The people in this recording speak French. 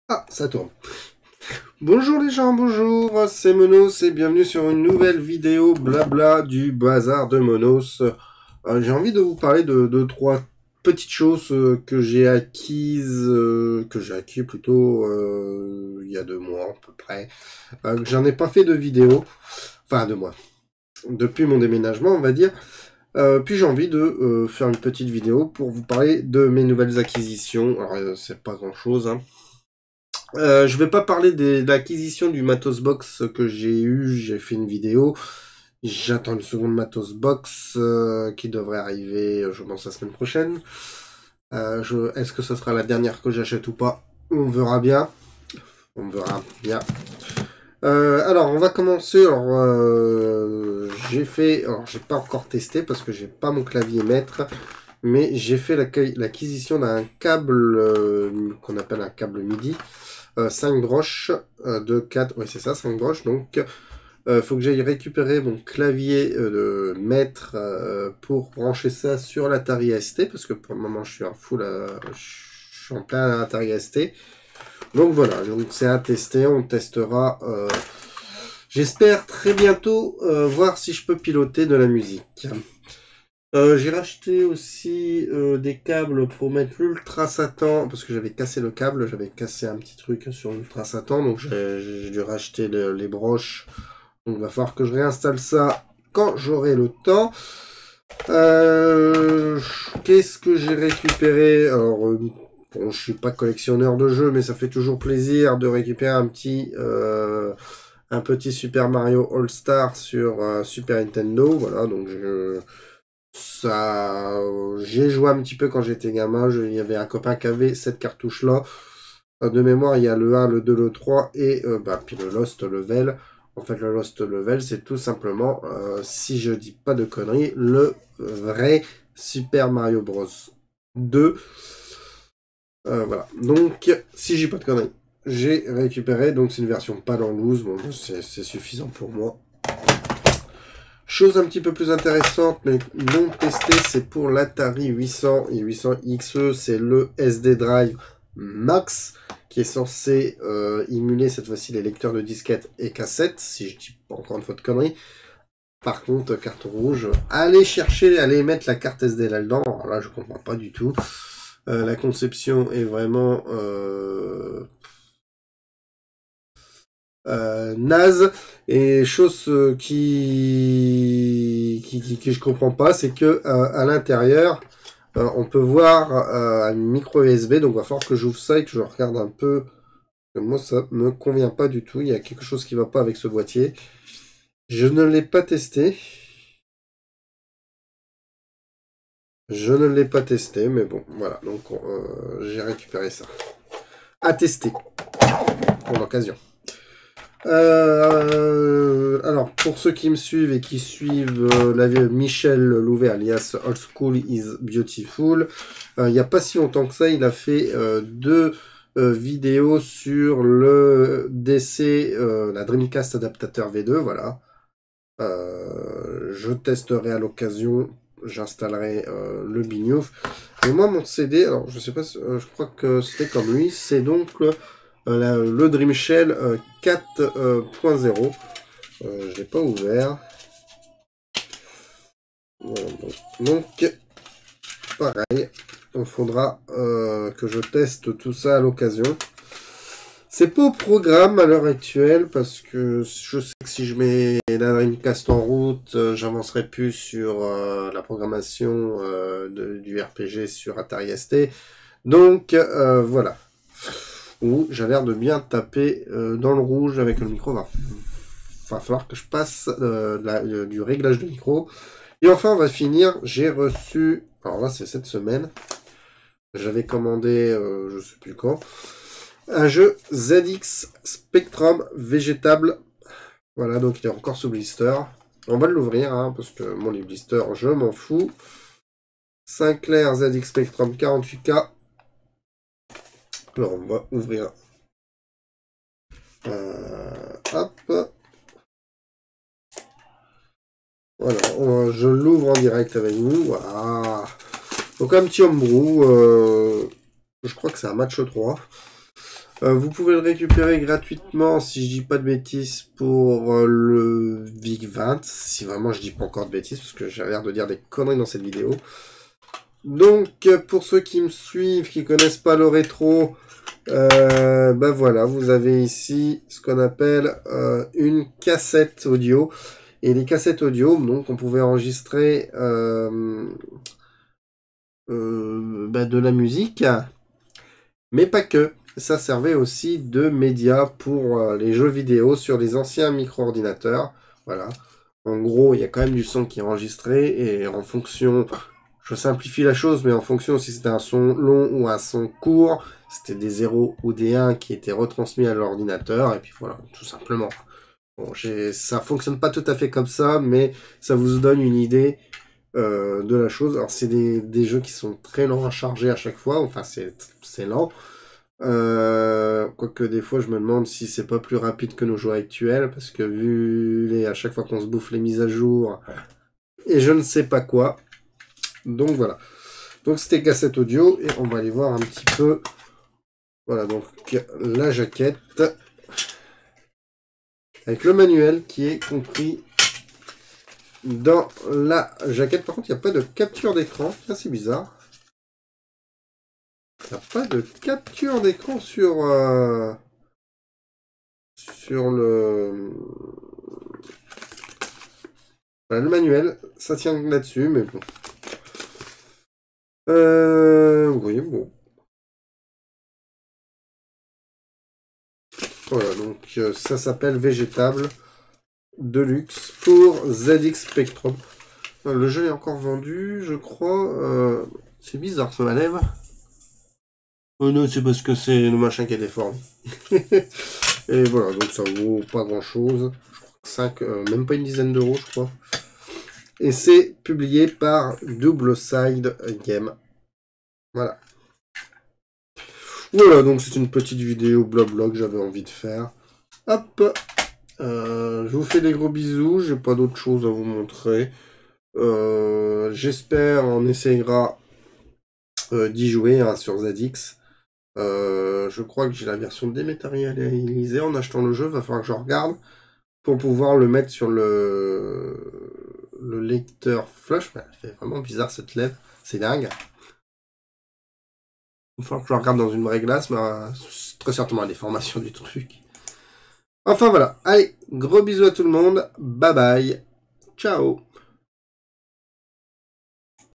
Ah, ça tourne. Bonjour les gens, bonjour, c'est Monos et bienvenue sur une nouvelle vidéo blabla du bazar de Monos. J'ai envie de vous parler de trois petites choses que j'ai acquises, plutôt il y a 2 mois à peu près. J'en ai pas fait de vidéo, enfin 2 mois, depuis mon déménagement on va dire. Puis j'ai envie de faire une petite vidéo pour vous parler de mes nouvelles acquisitions. Alors c'est pas grand chose, hein. Je vais pas parler de l'acquisition du matos box que j'ai eu, j'ai fait une vidéo. J'attends une seconde matos box qui devrait arriver, je pense, la semaine prochaine. Est-ce que ce sera la dernière que j'achète ou pas? On verra bien. On verra bien. Alors, on va commencer. Alors, j'ai pas encore testé parce que j'ai pas mon clavier maître, mais j'ai fait l'acquisition d'un câble qu'on appelle un câble MIDI. 5 broches de 4, oui c'est ça, 5 broches, donc faut que j'aille récupérer mon clavier de maître pour brancher ça sur l'Atari ST, parce que pour le moment je suis je suis en plein Atari ST, donc voilà, donc c'est à tester, on testera, j'espère très bientôt voir si je peux piloter de la musique. J'ai racheté aussi des câbles pour mettre l'Ultra Satan, parce que j'avais cassé le câble, j'avais cassé un petit truc sur l'Ultra Satan, donc j'ai dû racheter les broches. Donc il va falloir que je réinstalle ça quand j'aurai le temps. Qu'est-ce que j'ai récupéré? Alors, bon, je suis pas collectionneur de jeux, mais ça fait toujours plaisir de récupérer un petit Super Mario All-Star sur Super Nintendo. Voilà, donc ça, j'ai joué un petit peu quand j'étais gamin. Il y avait un copain qui avait cette cartouche-là. De mémoire, il y a le 1, le 2, le 3 et puis le Lost Level. En fait, le Lost Level, c'est tout simplement, si je dis pas de conneries, le vrai Super Mario Bros. 2. Voilà. Donc, si j'ai pas de conneries, j'ai récupéré. Donc, c'est une version pas dans loose. Bon, c'est suffisant pour moi. Chose un petit peu plus intéressante, mais non testée, c'est pour l'Atari 800 et 800 XE, c'est le SD Drive Max, qui est censé émuler cette fois-ci les lecteurs de disquettes et cassettes, si je dis pas encore une fois de conneries. Par contre, carte rouge, allez mettre la carte SD là-dedans, alors là je comprends pas du tout. La conception est vraiment naze, et chose qui je comprends pas, c'est que à l'intérieur on peut voir un micro USB, donc il va falloir que j'ouvre ça et que je regarde un peu. Moi ça me convient pas du tout, il y a quelque chose qui va pas avec ce boîtier. Je ne l'ai pas testé, mais bon voilà, donc j'ai récupéré ça à tester pour l'occasion. Alors, pour ceux qui me suivent et qui suivent Michel Louvet, alias Old School is Beautiful, il n'y a pas si longtemps que ça, il a fait 2 vidéos sur le DC, la Dreamcast Adaptateur V2, voilà. Je testerai à l'occasion, j'installerai le Bignouf. Et moi, mon CD, alors je sais pas, je crois que c'était comme lui, c'est donc le Dream Shell 4.0. Je l'ai pas ouvert. Voilà, donc, pareil, il faudra que je teste tout ça à l'occasion. C'est pas au programme à l'heure actuelle parce que je sais que si je mets la Dreamcast en route, j'avancerai plus sur la programmation du RPG sur Atari ST. Donc voilà. Où j'ai l'air de bien taper dans le rouge avec le micro. Va falloir que je passe du réglage de micro. Et enfin, on va finir. J'ai reçu, alors là, c'est cette semaine. J'avais commandé, je sais plus quand, un jeu ZX Spectrum végétable. Voilà, donc il est encore sous blister. On va l'ouvrir, hein, parce que mon les blisters, je m'en fous. Sinclair ZX Spectrum 48K. Alors, on va ouvrir. Hop. Voilà, je l'ouvre en direct avec vous. Voilà. Donc un petit homebrew. Je crois que c'est un match 3. Vous pouvez le récupérer gratuitement, si je dis pas de bêtises, pour le VIC-20. Si vraiment je dis pas encore de bêtises, parce que j'ai l'air de dire des conneries dans cette vidéo. Donc, pour ceux qui me suivent, qui connaissent pas le rétro, bah voilà, vous avez ici ce qu'on appelle une cassette audio. Et les cassettes audio, donc on pouvait enregistrer de la musique, mais pas que. Ça servait aussi de média pour les jeux vidéo sur les anciens micro-ordinateurs. Voilà. En gros, il y a quand même du son qui est enregistré et en fonction, je simplifie la chose, mais en fonction si c'était un son long ou un son court, c'était des 0 ou des 1 qui étaient retransmis à l'ordinateur et puis voilà, tout simplement. Bon, ça fonctionne pas tout à fait comme ça, mais ça vous donne une idée de la chose. Alors c'est des jeux qui sont très lents à charger à chaque fois, enfin c'est lent. Quoique des fois je me demande si c'est pas plus rapide que nos jeux actuels, parce que à chaque fois qu'on se bouffe les mises à jour, et je ne sais pas quoi. Donc voilà. Donc c'était cassette audio, et on va aller voir un petit peu. Voilà, donc la jaquette, avec le manuel qui est compris dans la jaquette. Par contre, il n'y a pas de capture d'écran, ça c'est bizarre. Il n'y a pas de capture d'écran sur le... Voilà, le manuel, ça tient là-dessus, mais bon. Oui, bon. Voilà, donc ça s'appelle Végétable Deluxe pour ZX Spectrum. Le jeu est encore vendu, je crois. C'est bizarre, ça m'enlève. Oh non, c'est parce que c'est le machin qui est déformé. Et voilà, donc ça vaut pas grand chose. Je crois que 5, même pas une dizaine d'euros, je crois. Et c'est publié par Double Side Game. Voilà. Voilà, donc c'est une petite vidéo blabla que j'avais envie de faire. Hop. Je vous fais des gros bisous. J'ai pas d'autre chose à vous montrer. J'espère on essayera d'y jouer hein, sur ZX. Je crois que j'ai la version dématérialisée. En achetant le jeu, va falloir que je regarde pour pouvoir le mettre sur le lecteur flash. Elle fait vraiment bizarre cette lettre, c'est dingue. Il va falloir que je regarde dans une vraie glace, mais très certainement des formations du truc. Enfin voilà, allez, gros bisous à tout le monde, bye bye, ciao.